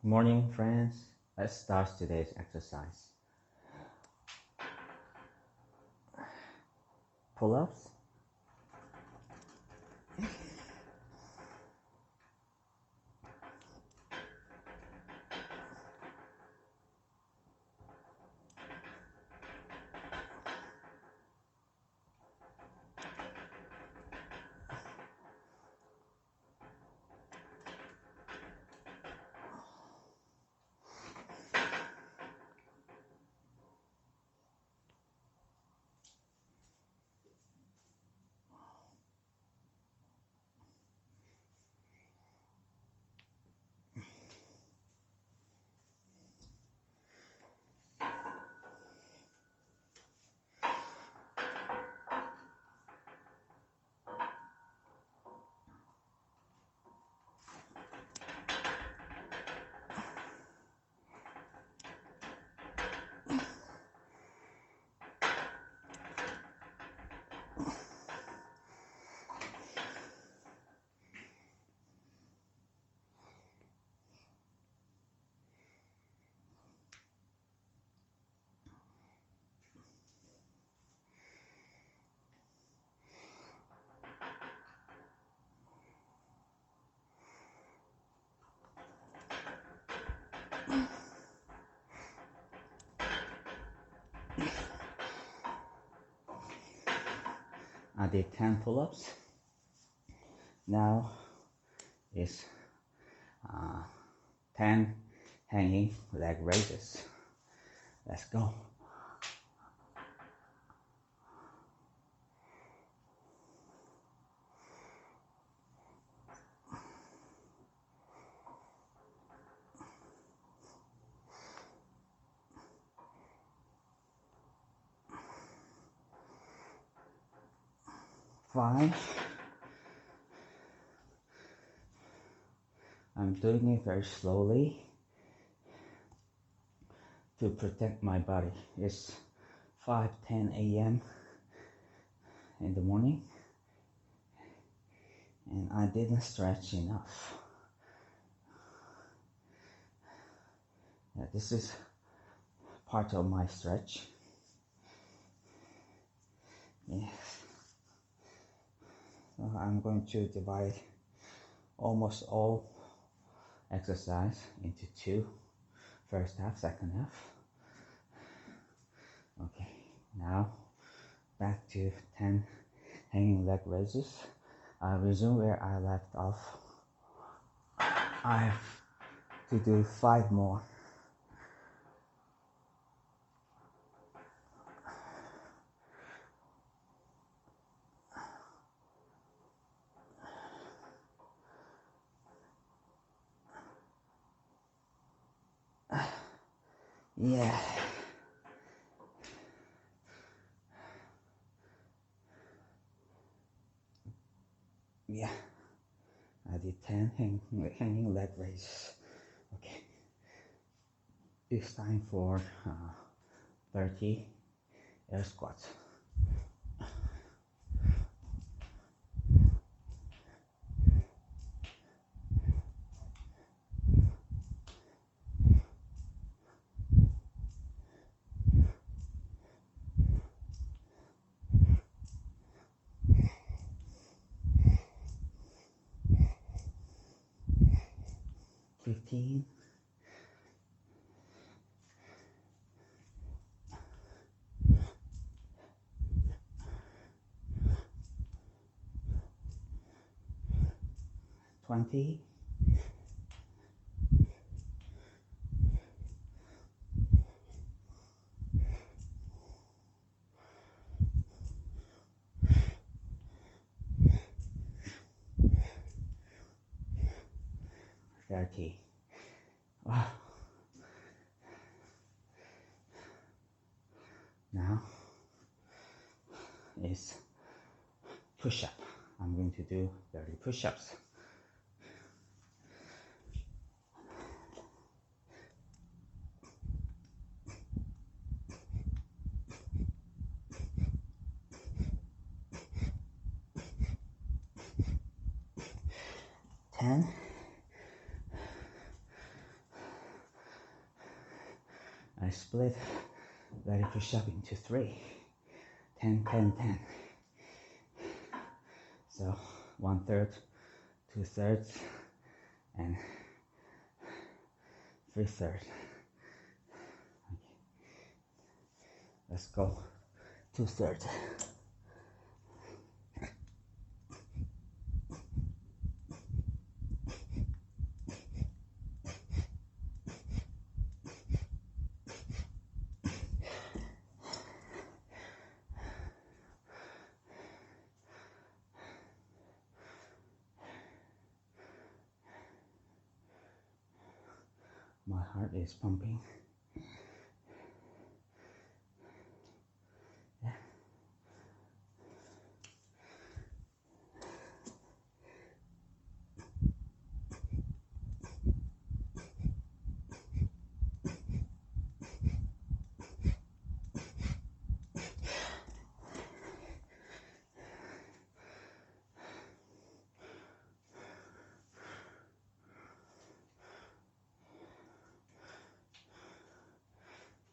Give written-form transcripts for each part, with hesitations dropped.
Morning, friends. Let's start today's exercise. Pull-ups. I did 10 pull-ups. Now is 10 hanging leg raises. Let's go. Five. I'm doing it very slowly to protect my body. It's 5:10 a.m. in the morning and I didn't stretch enough. This is part of my stretch. Yes. So I'm going to divide almost all exercise into two. First half, second half. Okay, now back to 10 hanging leg raises. I resume where I left off. I have to do 5 more. Yeah. Yeah. I did 10 hanging leg raises. Okay. It's time for 30 air squats. $15. 20. 30. Wow. Now is push-up. I'm going to do 30 push-ups. I split ready push up into 3, 10, 10, 10. So 1/3, 2/3, and 3/3. Okay. Let's go 2/3. My heart is pumping. Yeah.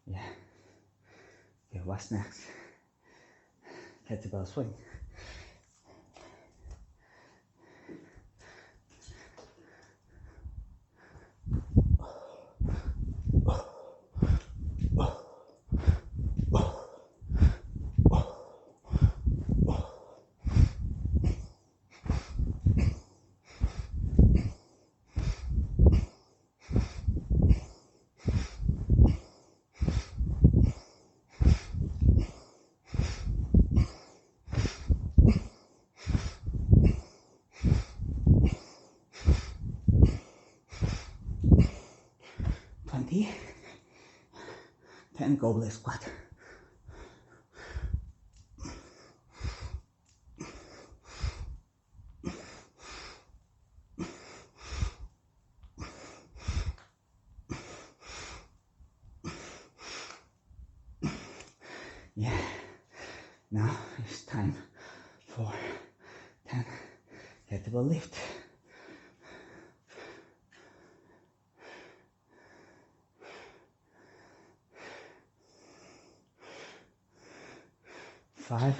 Yeah. Okay, what's next? Kettlebell swing. Twenty. 10 goblet squat. Yeah. Now it's time for 10 kettlebell lift. Five.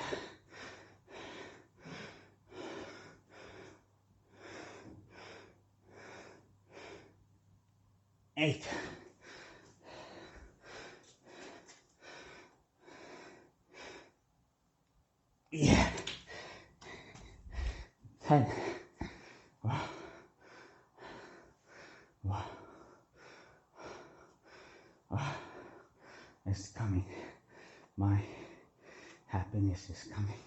8. 10. Wow. Wow. Wow. It's coming. My happiness is coming.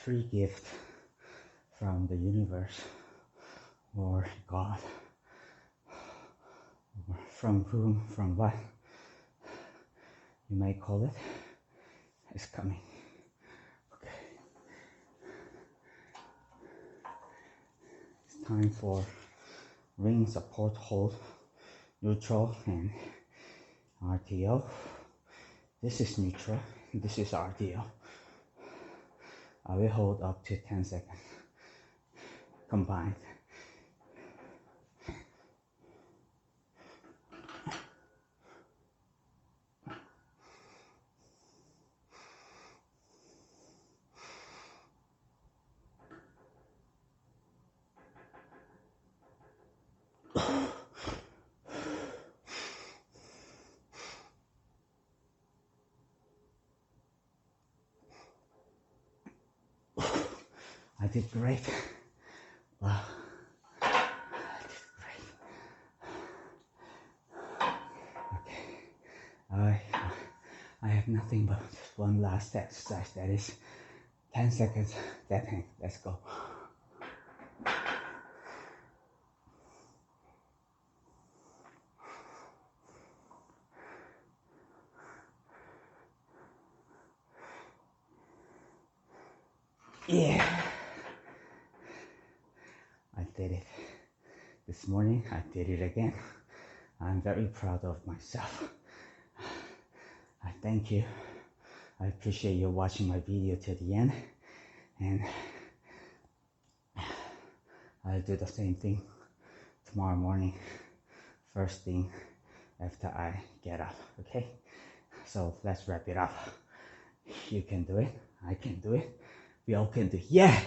Free gift from the universe or God, or from whom, from what you may call it, is coming. Okay. It's time for ring support hold, neutral and RTO. This is neutral, this is RTO. I will hold up to 10 seconds combined. I did great. Wow. I did great. Okay. I have nothing but one last exercise, that is 10 seconds deadhang. Let's go. Yeah. I did it. This morning I did it again. I'm very proud of myself. I thank you. I appreciate you watching my video till the end, and I'll do the same thing tomorrow morning, first thing after I get up. Okay, so let's wrap it up. You can do it. I can do it. We all can do it. Yeah,